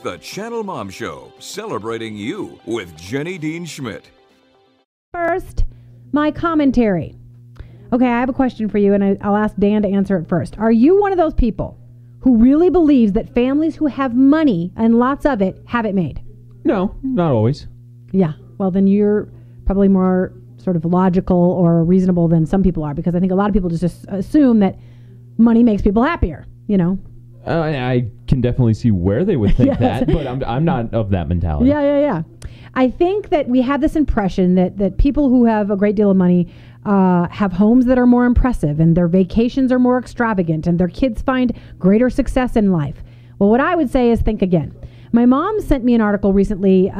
The Channel Mom Show, celebrating you with Jenny Dean Schmidt. First, my commentary. Okay, I have a question for you, and I'll ask Dan to answer it first. Are you one of those people who really believes that families who have money, and lots of it, have it made? No, not always. Yeah, well, then you're probably more sort of logical or reasonable than some people are, because I think a lot of people just assume that money makes people happier, you know? I can definitely see where they would think that, but I'm not of that mentality. Yeah. I think that we have this impression that people who have a great deal of money have homes that are more impressive, and their vacations are more extravagant, and their kids find greater success in life. Well, what I would say is think again. My mom sent me an article recently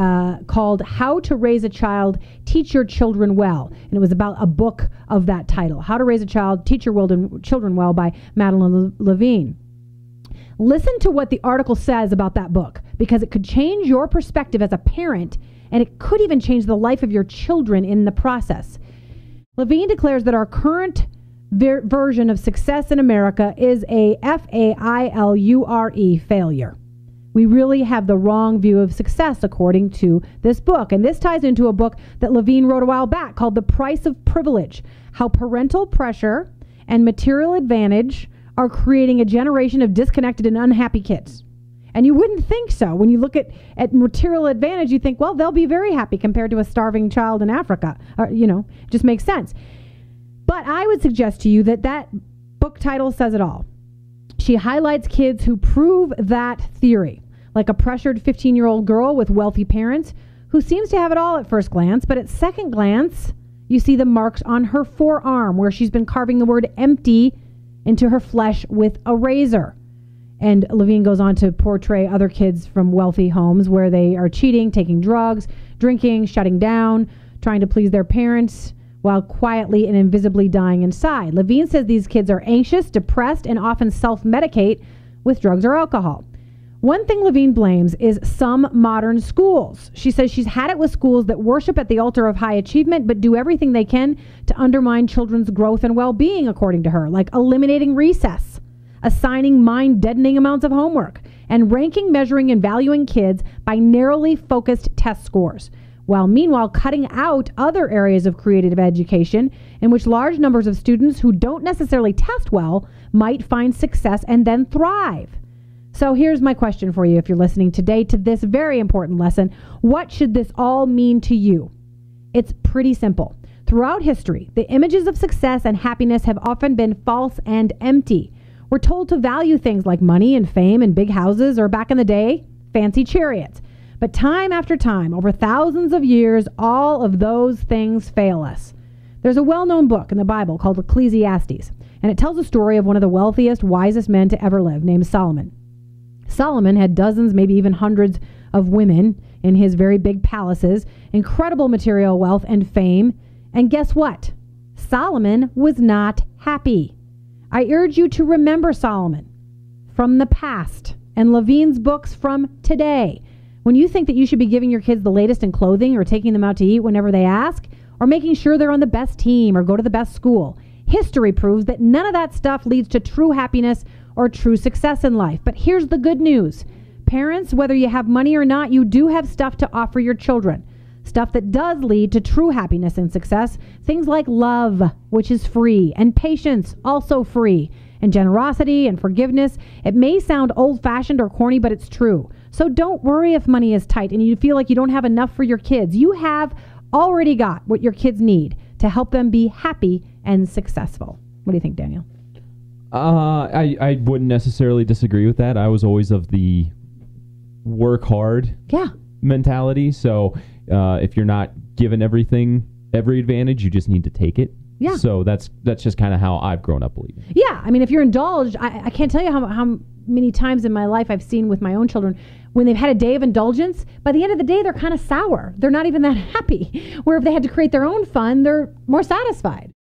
called How to Raise a Child, Teach Your Children Well. And it was about a book of that title, How to Raise a Child, Teach Your Children Well by Madeline Levine. Listen to what the article says about that book, because it could change your perspective as a parent, and it could even change the life of your children in the process. Levine declares that our current version of success in America is a failure, failure. We really have the wrong view of success, according to this book. And this ties into a book that Levine wrote a while back called The Price of Privilege: How Parental Pressure and Material Advantage are Creating a Generation of Disconnected and Unhappy Kids. And you wouldn't think so. When you look at material advantage, you think, well, they'll be very happy compared to a starving child in Africa. It just makes sense. But I would suggest to you that book title says it all. She highlights kids who prove that theory, like a pressured 15-year-old girl with wealthy parents who seems to have it all at first glance, but at second glance, you see the marks on her forearm where she's been carving the word empty into her flesh with a razor. And Levine goes on to portray other kids from wealthy homes where they are cheating, taking drugs, drinking, shutting down, trying to please their parents while quietly and invisibly dying inside. Levine says these kids are anxious, depressed, and often self-medicate with drugs or alcohol. One thing Levine blames is some modern schools. She says she's had it with schools that worship at the altar of high achievement but do everything they can to undermine children's growth and well-being, according to her, like eliminating recess, assigning mind-deadening amounts of homework, and ranking, measuring, and valuing kids by narrowly focused test scores, while meanwhile cutting out other areas of creative education in which large numbers of students who don't necessarily test well might find success and then thrive. So here's my question for you if you're listening today to this very important lesson. What should this all mean to you? It's pretty simple. Throughout history, the images of success and happiness have often been false and empty. We're told to value things like money and fame and big houses, or back in the day, fancy chariots. But time after time, over thousands of years, all of those things fail us. There's a well-known book in the Bible called Ecclesiastes, and it tells a story of one of the wealthiest, wisest men to ever live, named Solomon. Solomon had dozens, maybe even hundreds of women in his very big palaces, incredible material wealth and fame. And guess what? Solomon was not happy. I urge you to remember Solomon from the past and Levine's books from today. When you think that you should be giving your kids the latest in clothing, or taking them out to eat whenever they ask, or making sure they're on the best team or go to the best school, history proves that none of that stuff leads to true happiness or true success in life. But here's the good news. Parents, whether you have money or not, you do have stuff to offer your children. Stuff that does lead to true happiness and success. Things like love, which is free, and patience, also free, and generosity and forgiveness. It may sound old-fashioned or corny, but it's true. So don't worry if money is tight and you feel like you don't have enough for your kids. You have already got what your kids need to help them be happy and successful. What do you think, Daniel? I wouldn't necessarily disagree with that. I was always of the work hard mentality. So if you're not given every advantage, you just need to take it. Yeah. So that's just kind of how I've grown up believing. Yeah. I mean, if you're indulged, I can't tell you how many times in my life I've seen with my own children when they've had a day of indulgence, by the end of the day, they're kind of sour. They're not even that happy. Where if they had to create their own fun, they're more satisfied.